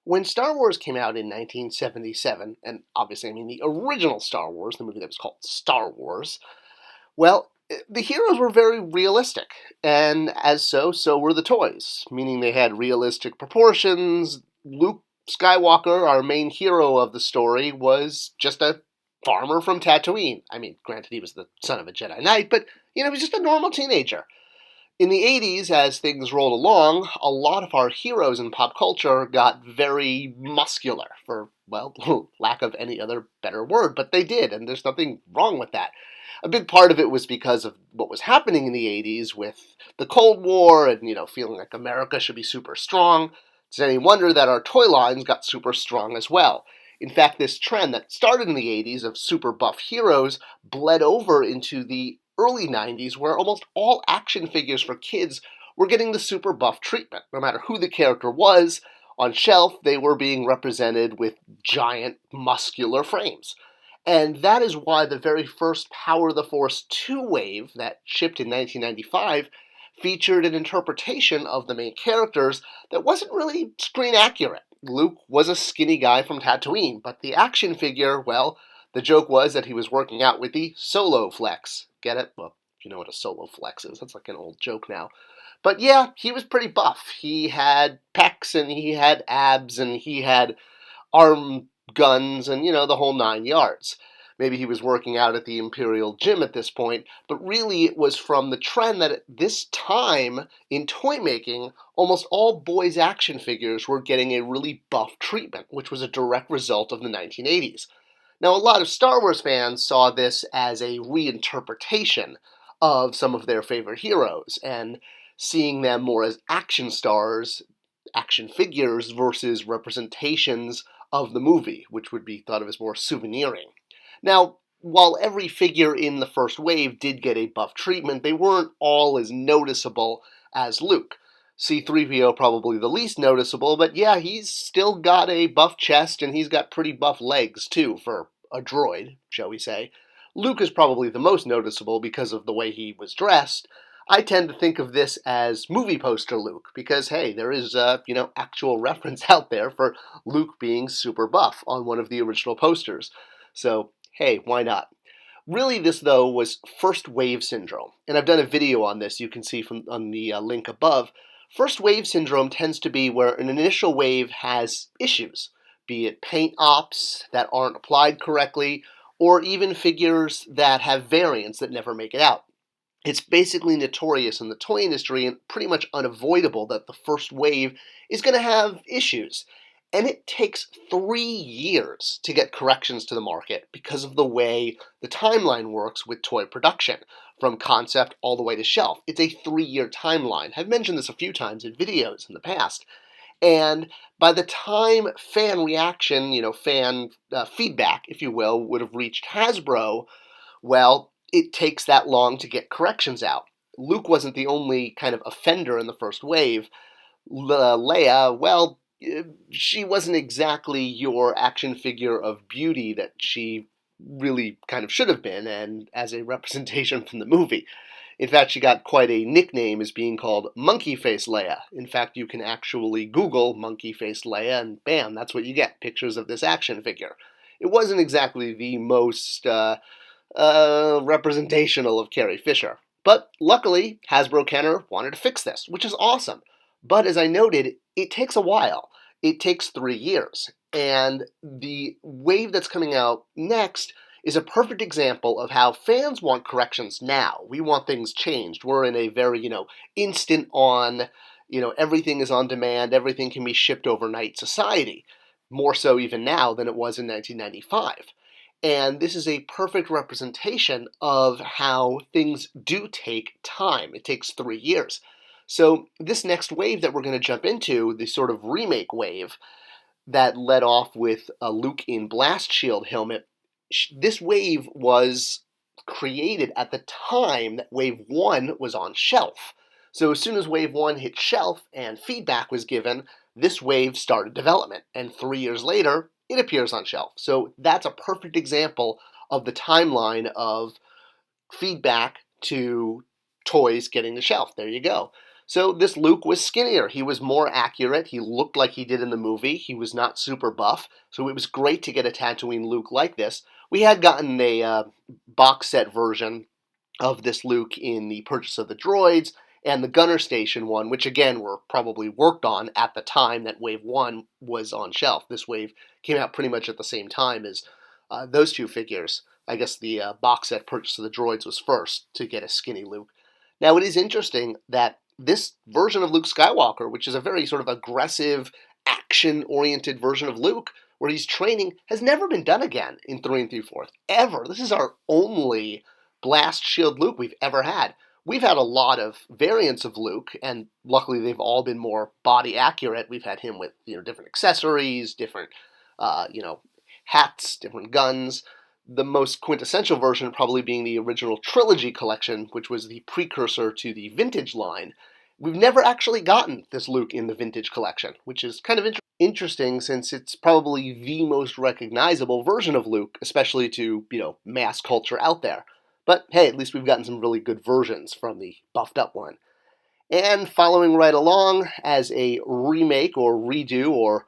When Star Wars came out in 1977, and obviously I mean the original Star Wars, the movie that was called Star Wars, well, the heroes were very realistic, and as so were the toys, meaning they had realistic proportions. Luke Skywalker, our main hero of the story, was just a farmer from Tatooine. I mean, granted, he was the son of a Jedi Knight, but, he was just a normal teenager. In the 80s, as things rolled along, a lot of our heroes in pop culture got very muscular, for, well, lack of any other better word, but they did, and there's nothing wrong with that. A big part of it was because of what was happening in the 80s with the Cold War and, feeling like America should be super strong. It's any wonder that our toy lines got super strong as well. In fact, this trend that started in the 80s of super buff heroes bled over into the early 90s, where almost all action figures for kids were getting the super buff treatment. No matter who the character was, on shelf they were being represented with giant muscular frames. And that is why the very first Power of the Force 2 wave that shipped in 1995 featured an interpretation of the main characters that wasn't really screen accurate. Luke was a skinny guy from Tatooine, but the action figure, well, the joke was that he was working out with the Solo Flex. Get it? Well, you know what a Solo Flex is. That's like an old joke now. But yeah, he was pretty buff. He had pecs and he had abs and he had arm guns and, the whole 9 yards. Maybe he was working out at the Imperial Gym at this point, but really it was from the trend that at this time in toy making, almost all boys' action figures were getting a really buff treatment, which was a direct result of the 1980s. Now, a lot of Star Wars fans saw this as a reinterpretation of some of their favorite heroes, and seeing them more as action stars, action figures, versus representations of the movie, which would be thought of as more souveniring. Now, while every figure in the first wave did get a buff treatment, they weren't all as noticeable as Luke. C-3PO probably the least noticeable, but yeah, he's still got a buff chest and he's got pretty buff legs too, for a droid, shall we say. Luke is probably the most noticeable because of the way he was dressed. I tend to think of this as movie poster Luke, because hey, there is actual reference out there for Luke being super buff on one of the original posters. So, hey, why not? Really, this, though, was first wave syndrome, and I've done a video on this you can see on the link above. First wave syndrome tends to be where an initial wave has issues, be it paint ops that aren't applied correctly, or even figures that have variants that never make it out. It's basically notorious in the toy industry and pretty much unavoidable that the first wave is going to have issues. And it takes 3 years to get corrections to the market because of the way the timeline works with toy production, from concept all the way to shelf. It's a 3-year timeline. I've mentioned this a few times in videos in the past. And by the time fan reaction, fan feedback, if you will, would have reached Hasbro, well, it takes that long to get corrections out. Luke wasn't the only kind of offender in the first wave. Leia, well, she wasn't exactly your action figure of beauty that she really kind of should have been, and as a representation from the movie. In fact, she got quite a nickname as being called Monkey Face Leia. In fact, you can actually Google Monkey Face Leia, and bam, that's what you get, pictures of this action figure. It wasn't exactly the most representational of Carrie Fisher. But luckily, Hasbro Kenner wanted to fix this, which is awesome. But as I noted, it takes a while. It takes 3 years. And the wave that's coming out next is a perfect example of how fans want corrections now. We want things changed. We're in a very, instant on, everything is on demand, everything can be shipped overnight society. More so even now than it was in 1995. And this is a perfect representation of how things do take time. It takes 3 years. So this next wave that we're going to jump into, the sort of remake wave that led off with a Luke in blast shield helmet, this wave was created at the time that Wave 1 was on shelf. So as soon as Wave 1 hit shelf and feedback was given, this wave started development. And 3 years later, it appears on shelf. So that's a perfect example of the timeline of feedback to toys getting to shelf. There you go. So this Luke was skinnier. He was more accurate. He looked like he did in the movie. He was not super buff. So it was great to get a Tatooine Luke like this. We had gotten a box set version of this Luke in the Purchase of the Droids and the Gunner Station one, which again were probably worked on at the time that Wave 1 was on shelf. This wave came out pretty much at the same time as those two figures. I guess the box set Purchase of the Droids was first to get a skinny Luke. Now it is interesting that this version of Luke Skywalker, which is a very sort of aggressive, action-oriented version of Luke, where he's training, has never been done again in 3 and 3/4, ever. This is our only blast shield Luke we've ever had. We've had a lot of variants of Luke, and luckily they've all been more body accurate. We've had him with different accessories, different hats, different guns. The most quintessential version probably being the original trilogy collection, which was the precursor to the vintage line. We've never actually gotten this Luke in the vintage collection, which is kind of interesting since it's probably the most recognizable version of Luke, especially to mass culture out there. But hey, at least we've gotten some really good versions from the buffed up one. And following right along as a remake or redo or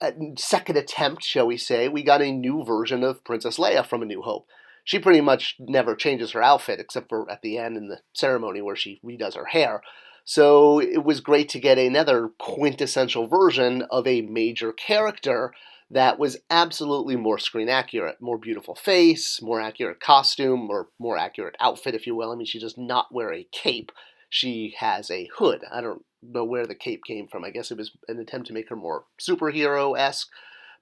a second attempt, shall we say, we got a new version of Princess Leia from A New Hope. She pretty much never changes her outfit except for at the end in the ceremony where she redoes her hair. So it was great to get another quintessential version of a major character that was absolutely more screen accurate, more beautiful face, more accurate costume, or more accurate outfit, if you will. I mean, she does not wear a cape. She has a hood. I don't know where the cape came from. I guess it was an attempt to make her more superhero-esque.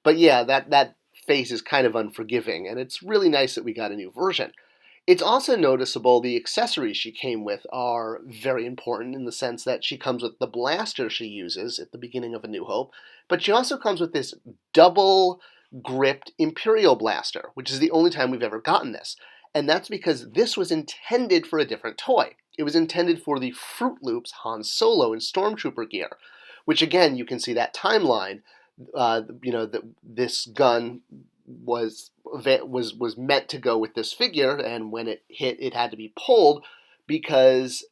But yeah, that face is kind of unforgiving, and it's really nice that we got a new version. It's also noticeable the accessories she came with are very important in the sense that she comes with the blaster she uses at the beginning of A New Hope, but she also comes with this double-gripped Imperial blaster, which is the only time we've ever gotten this. And that's because this was intended for a different toy. It was intended for the Fruit Loops Han Solo in Stormtrooper gear, which again, you can see that timeline. This gun was meant to go with this figure, and when it hit, it had to be pulled because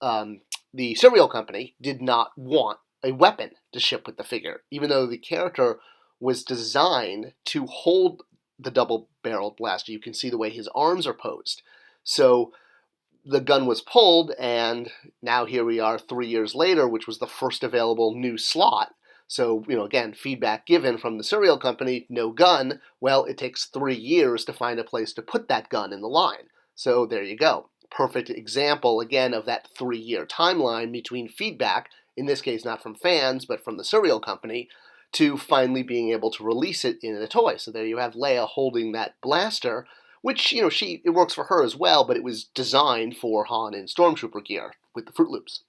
the cereal company did not want a weapon to ship with the figure, even though the character was designed to hold the double-barreled blaster. You can see the way his arms are posed. So the gun was pulled, and now here we are 3 years later, which was the first available new slot. So, again, feedback given from the cereal company, no gun. Well, it takes 3 years to find a place to put that gun in the line. So there you go. Perfect example, again, of that 3-year timeline between feedback, in this case not from fans, but from the cereal company, to finally being able to release it in a toy. So there you have Leia holding that blaster, which, it works for her as well, but it was designed for Han in Stormtrooper gear with the Fruit Loops.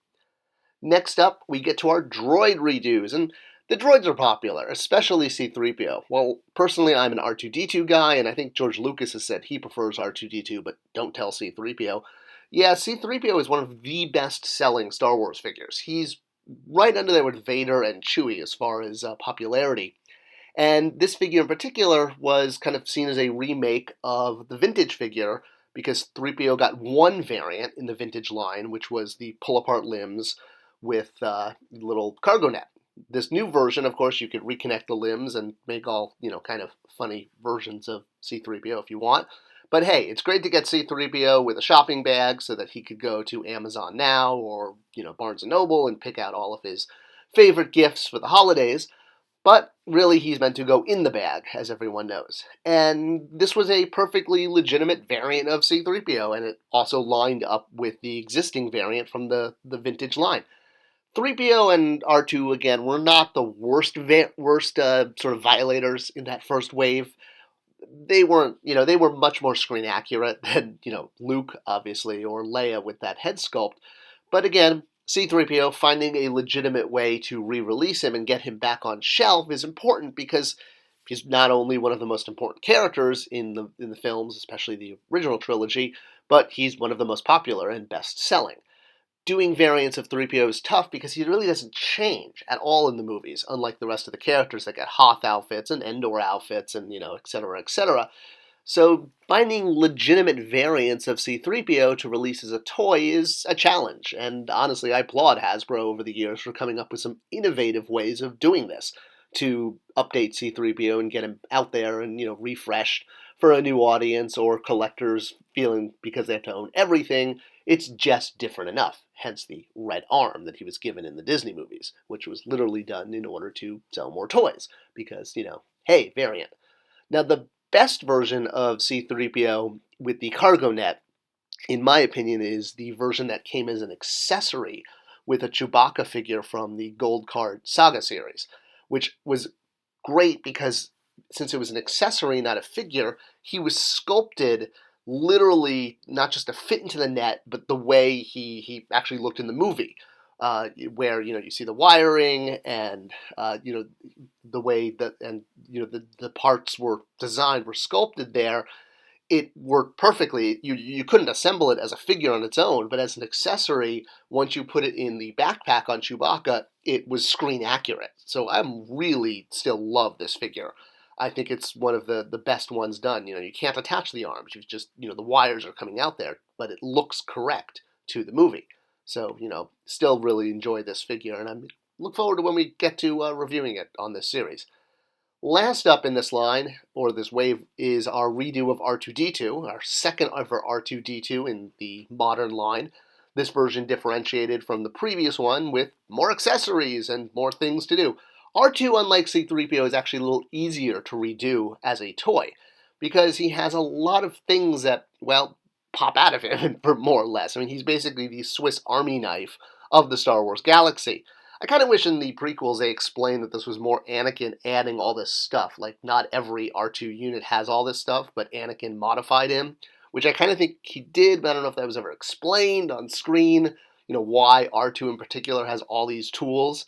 Next up, we get to our droid redos, and the droids are popular, especially C-3PO. Well, personally, I'm an R2-D2 guy, and I think George Lucas has said he prefers R2-D2, but don't tell C-3PO. Yeah, C-3PO is one of the best-selling Star Wars figures. He's right under there with Vader and Chewie as far as popularity. And this figure in particular was kind of seen as a remake of the vintage figure because 3PO got one variant in the vintage line, which was the pull-apart limbs with little cargo net. This new version, of course, you could reconnect the limbs and make all, kind of funny versions of C-3PO if you want. But hey, it's great to get C-3PO with a shopping bag so that he could go to Amazon Now or, Barnes & Noble and pick out all of his favorite gifts for the holidays. But really, he's meant to go in the bag, as everyone knows. And this was a perfectly legitimate variant of C-3PO, and it also lined up with the existing variant from the vintage line. 3PO and R2, again, were not the worst sort of violators in that first wave. They weren't, they were much more screen accurate than, Luke, obviously, or Leia with that head sculpt. But again, C-3PO finding a legitimate way to re-release him and get him back on shelf is important because he's not only one of the most important characters in the films, especially the original trilogy, but he's one of the most popular and best-selling. Doing variants of 3PO is tough because he really doesn't change at all in the movies, unlike the rest of the characters that get Hoth outfits and Endor outfits and, et cetera, et cetera. So finding legitimate variants of C-3PO to release as a toy is a challenge, and honestly I applaud Hasbro over the years for coming up with some innovative ways of doing this to update C-3PO and get him out there and, refreshed for a new audience or collectors feeling because they have to own everything, it's just different enough. Hence the red arm that he was given in the Disney movies, which was literally done in order to sell more toys because, hey, variant. Now, the best version of C-3PO with the cargo net, in my opinion, is the version that came as an accessory with a Chewbacca figure from the Gold Card Saga series, which was great because since it was an accessory, not a figure, he was sculpted literally not just to fit into the net, but the way he actually looked in the movie, where you see the wiring and the way that and the parts were designed were sculpted there. It worked perfectly. You couldn't assemble it as a figure on its own, but as an accessory, once you put it in the backpack on Chewbacca, it was screen accurate. So I really still love this figure. I think it's one of the best ones done. You can't attach the arms. You just, the wires are coming out there, but it looks correct to the movie. So, still really enjoy this figure, and I look forward to when we get to reviewing it on this series. Last up in this line, or this wave, is our redo of R2-D2, our second ever R2-D2 in the modern line. This version differentiated from the previous one with more accessories and more things to do. R2, unlike C-3PO, is actually a little easier to redo as a toy, because he has a lot of things that, pop out of him, more or less. I mean, he's basically the Swiss Army knife of the Star Wars galaxy. I kind of wish in the prequels they explained that this was more Anakin adding all this stuff. Like, not every R2 unit has all this stuff, but Anakin modified him, which I kind of think he did, but I don't know if that was ever explained on screen, why R2 in particular has all these tools.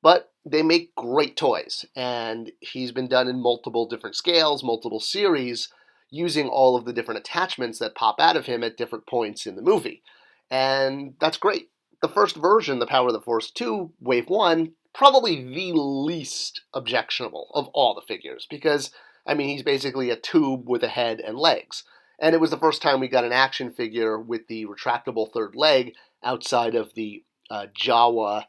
But they make great toys, and he's been done in multiple different scales, multiple series, using all of the different attachments that pop out of him at different points in the movie. And that's great. The first version, the Power of the Force 2, Wave 1, probably the least objectionable of all the figures, because, he's basically a tube with a head and legs. And it was the first time we got an action figure with the retractable third leg outside of the Jawa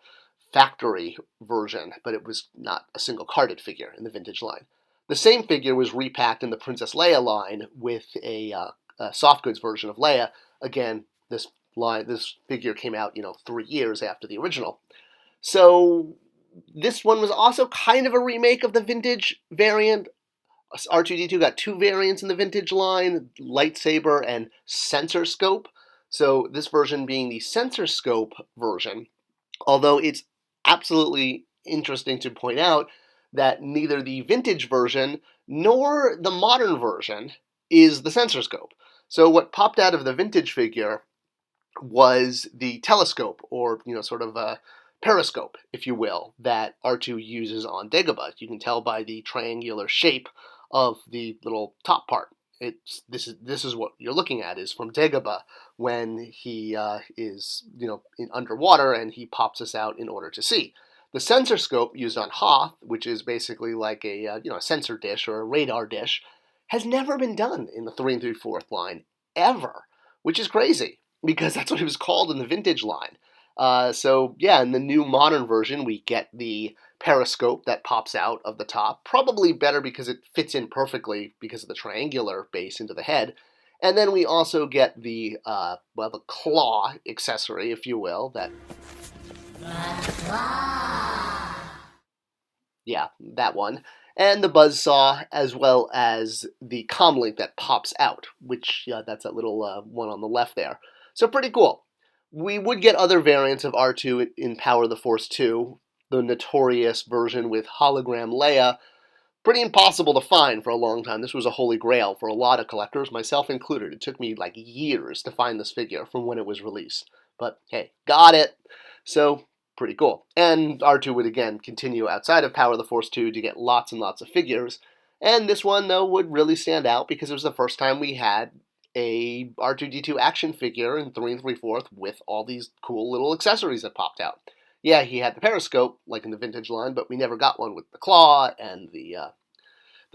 factory version, but it was not a single carded figure in the vintage line. The same figure was repacked in the Princess Leia line with a soft goods version of Leia. Again, this figure came out, 3 years after the original. So this one was also kind of a remake of the vintage variant. R2-D2 got 2 variants in the vintage line, lightsaber and sensor scope. So this version being the sensor scope version, although it's absolutely interesting to point out that neither the vintage version nor the modern version is the sensor scope. So what popped out of the vintage figure was the telescope, or sort of a periscope, if you will, that R2 uses on Dagobah. You can tell by the triangular shape of the little top part. This is what you're looking at is from Dagobah when he is in underwater and he pops us out in order to see. The sensor scope used on Hoth, which is basically like a sensor dish or a radar dish, has never been done in the 3 3/4 line ever, which is crazy because that's what it was called in the vintage line. In the new modern version, we get the periscope that pops out of the top, probably better because it fits in perfectly because of the triangular base into the head. And then we also get the claw accessory, if you will, that that one, and the buzzsaw, as well as the comlink that pops out, which that's that little one on the left there. So pretty cool. We would get other variants of R2 in Power of the Force 2, the notorious version with hologram Leia. Pretty impossible to find for a long time. This was a holy grail for a lot of collectors, myself included. It took me like years to find this figure from when it was released. But hey, got it. So pretty cool. And R2 would again continue outside of Power of the Force 2 to get lots and lots of figures. And this one, though, would really stand out because it was the first time we had a R2-D2 action figure in 3 3/4 with all these cool little accessories that popped out. Yeah, he had the periscope, like in the vintage line, but we never got one with the claw and the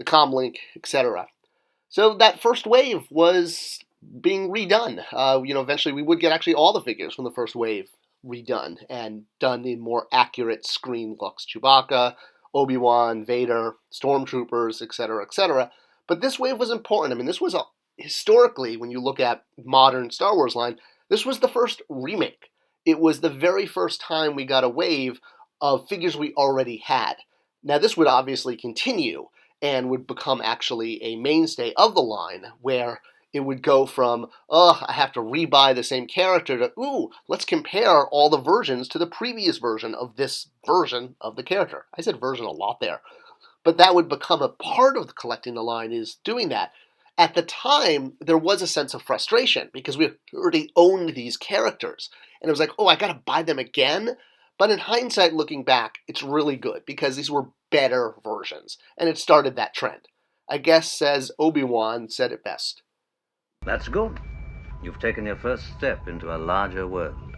comlink, etc. So that first wave was being redone. Eventually we would get actually all the figures from the first wave redone and done in more accurate screen looks. Chewbacca, Obi-Wan, Vader, Stormtroopers, etc., etc. But this wave was important. I mean, this was historically, when you look at modern Star Wars line, this was the first remake. It was the very first time we got a wave of figures we already had. Now, this would obviously continue and would become actually a mainstay of the line, where it would go from, I have to rebuy the same character, to, let's compare all the versions to the previous version of this version of the character. I said version a lot there. But that would become a part of collecting the line, is doing that. At the time, there was a sense of frustration because we already owned these characters. And it was like, I gotta buy them again? But in hindsight, looking back, it's really good because these were better versions. And it started that trend. I guess, says Obi-Wan, said it best. That's good. You've taken your first step into a larger world.